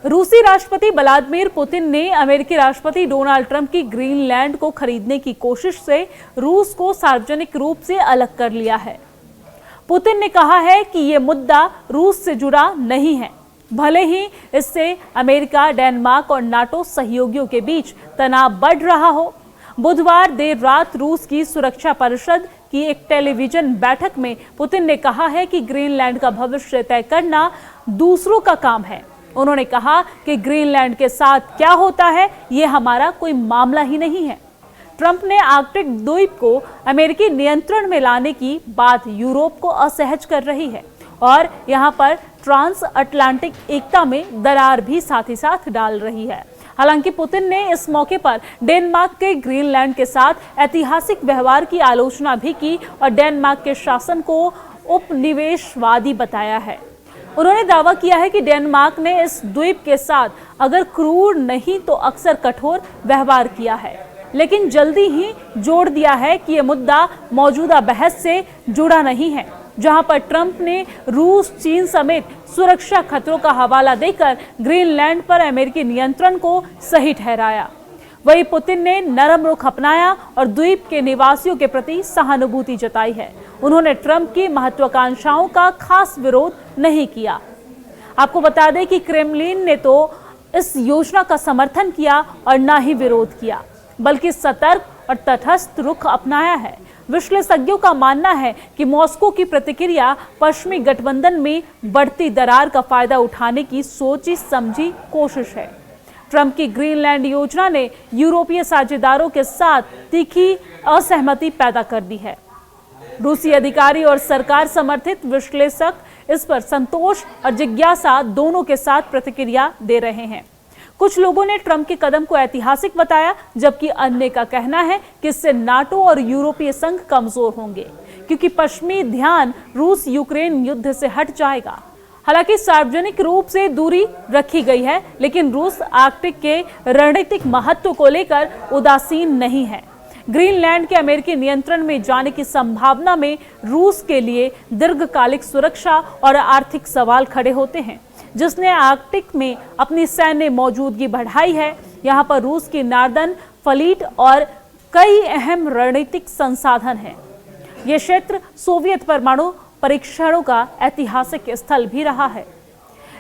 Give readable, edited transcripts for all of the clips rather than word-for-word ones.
रूसी राष्ट्रपति Vladimir Putin ने अमेरिकी राष्ट्रपति डोनाल्ड ट्रंप की ग्रीनलैंड को खरीदने की कोशिश से रूस को सार्वजनिक रूप से अलग कर लिया है। पुतिन ने कहा है कि यह मुद्दा रूस से जुड़ा नहीं है, भले ही इससे अमेरिका, डेनमार्क और नाटो सहयोगियों के बीच तनाव बढ़ रहा हो। बुधवार देर रात रूस की सुरक्षा परिषद की एक टेलीविजन बैठक में पुतिन ने कहा है कि ग्रीनलैंड का भविष्य तय करना दूसरों का काम है। उन्होंने कहा कि ग्रीनलैंड के साथ क्या होता है यह हमारा कोई मामला ही नहीं है। ट्रंप ने आर्कटिक द्वीप को अमेरिकी नियंत्रण में लाने की बात यूरोप को असहज कर रही है और यहां पर ट्रांस अटलांटिक एकता में दरार भी साथ ही साथ डाल रही है। हालांकि पुतिन ने इस मौके पर डेनमार्क के ग्रीनलैंड के साथ ऐतिहासिक व्यवहार की आलोचना भी की और डेनमार्क के शासन को उपनिवेशवादी बताया है। उन्होंने दावा किया है कि डेनमार्क ने इस द्वीप के साथ अगर क्रूर नहीं तो अक्सर कठोर व्यवहार किया है, लेकिन जल्दी ही जोड़ दिया है कि यह मुद्दा मौजूदा बहस से जुड़ा नहीं है, जहां पर ट्रंप ने रूस, चीन समेत सुरक्षा खतरों का हवाला देकर ग्रीनलैंड पर अमेरिकी नियंत्रण को सही ठहराया। वहीं पुतिन ने नरम रुख अपनाया और द्वीप के निवासियों के प्रति सहानुभूति जताई है। उन्होंने ट्रंप की महत्वाकांक्षाओं का खास विरोध नहीं किया। आपको बता दें कि क्रेमलिन ने तो इस योजना का समर्थन किया और ना ही विरोध किया, बल्कि सतर्क और तटस्थ रुख अपनाया है। विश्लेषज्ञों का मानना है कि मॉस्को की प्रतिक्रिया पश्चिमी गठबंधन में बढ़ती दरार का फायदा उठाने की सोची समझी कोशिश है। ट्रंप की ग्रीनलैंड योजना ने यूरोपीय साझेदारों के साथ तीखी असहमति पैदा कर दी है। रूसी अधिकारी और सरकार समर्थित विश्लेषक इस पर संतोष और जिज्ञासा दोनों के साथ प्रतिक्रिया दे रहे हैं। कुछ लोगों ने ट्रंप के कदम को ऐतिहासिक बताया, जबकि अन्य का कहना है कि इससे नाटो और यूरोपीय संघ कमजोर होंगे, क्योंकि पश्चिमी ध्यान रूस यूक्रेन युद्ध से हट जाएगा। हालांकि सार्वजनिक रूप से दूरी रखी गई है, लेकिन रूस आर्कटिक के रणनीतिक महत्व को लेकर उदासीन नहीं है। ग्रीनलैंड के अमेरिकी नियंत्रण में जाने की संभावना में रूस के लिए दीर्घकालिक सुरक्षा और आर्थिक सवाल खड़े होते हैं, जिसने आर्कटिक में अपनी सैन्य मौजूदगी बढ़ाई है। यहां पर रूस की नार्दर्न फ्लीट और कई अहम रणनीतिक संसाधन हैं। यह क्षेत्र सोवियत परमाणु परीक्षणों का ऐतिहासिक स्थल भी रहा है।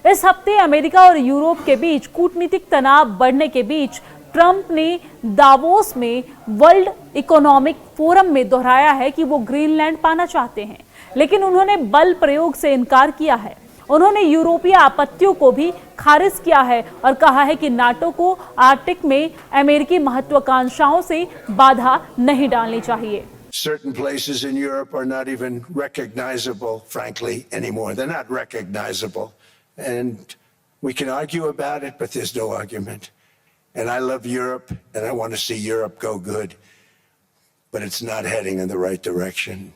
इस हफ्ते अमेरिका और यूरोप के बीच कूटनीतिक तनाव बढ़ने के बीच ट्रंप ने दावोस में वर्ल्ड इकोनॉमिक फोरम में दोहराया है कि वो ग्रीनलैंड पाना चाहते हैं, लेकिन उन्होंने बल प्रयोग से इनकार किया है। उन्होंने यूरोपीय आपत्तियों को भी खारिज किया है और कहा है कि नाटो को आर्कटिक में अमेरिकी महत्वाकांक्षाओं से बाधा नहीं डालनी चाहिए। Certain places in Europe are not even recognizable, frankly, anymore. They're not recognizable. And we can argue about it, but there's no argument. And I love Europe, and I want to see Europe go good, but it's not heading in the right direction.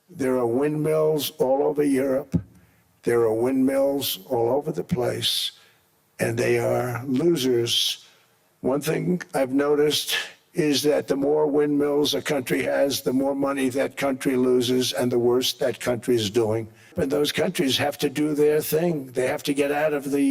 There are windmills all over Europe. There are windmills all over the place, and they are losers. One thing I've noticed is that the more windmills a country has, the more money that country loses and the worse that country is doing. And those countries have to do their thing. They have to get out of the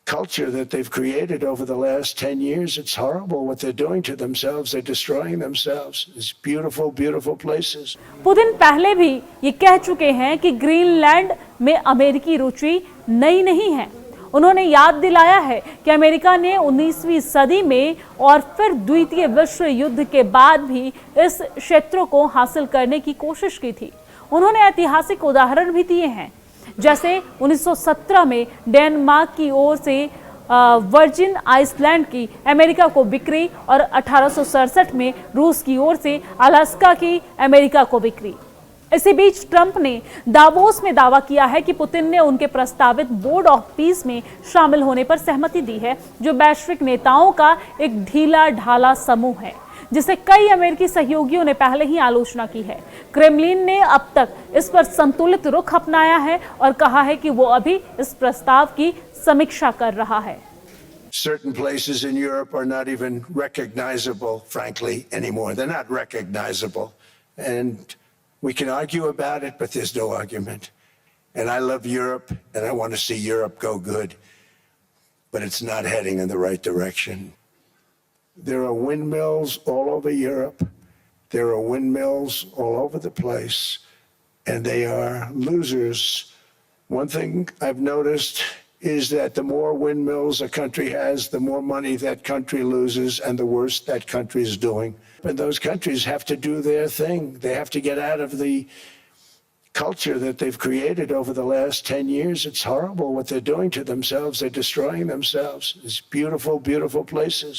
culture that they've created over the last 10 years. It's horrible what they're doing to themselves. They're destroying themselves. It's beautiful, beautiful places. Putin पहले भी ये कह चुके हैं कि Greenland में अमेरिकी रुचि नई नहीं है। उन्होंने याद दिलाया है कि अमेरिका ने 19वीं सदी में और फिर द्वितीय विश्व युद्ध के बाद भी इस क्षेत्रों को हासिल करने की कोशिश की थी। उन्होंने ऐतिहासिक उदाहरण भी दिए हैं, जैसे 1917 में डेनमार्क की ओर से वर्जिन आइसलैंड की अमेरिका को बिक्री और 1867 में रूस की ओर से अलास्का की अमेरिका को बिक्री। इसी बीच ट्रंप ने दावोस में दावा किया है कि पुतिन ने उनके प्रस्तावित बोर्ड ऑफ पीस में शामिल होने पर सहमति दी है, जो वैश्विक नेताओं का एक ढीला ढाला समूह है, जिसे कई अमेरिकी सहयोगियों ने पहले ही आलोचना की है। क्रेमलिन ने अब तक इस पर संतुलित रुख अपनाया है और कहा है कि वो अभी इस प्रस्ताव की समीक्षा कर रहा है। Certain places in Europe are not even recognizable, frankly, anymore. They're not recognizable. And we can argue about it, but there's no argument. And I love Europe, and I want to see Europe go good, but it's not heading in the right direction. There are windmills all over Europe. There are windmills all over the place, and they are losers. One thing I've noticed is that the more windmills a country has, the more money that country loses and the worse that country is doing. And those countries have to do their thing. They have to get out of the culture that they've created over the last 10 years. It's horrible what they're doing to themselves. They're destroying themselves. It's beautiful, beautiful places.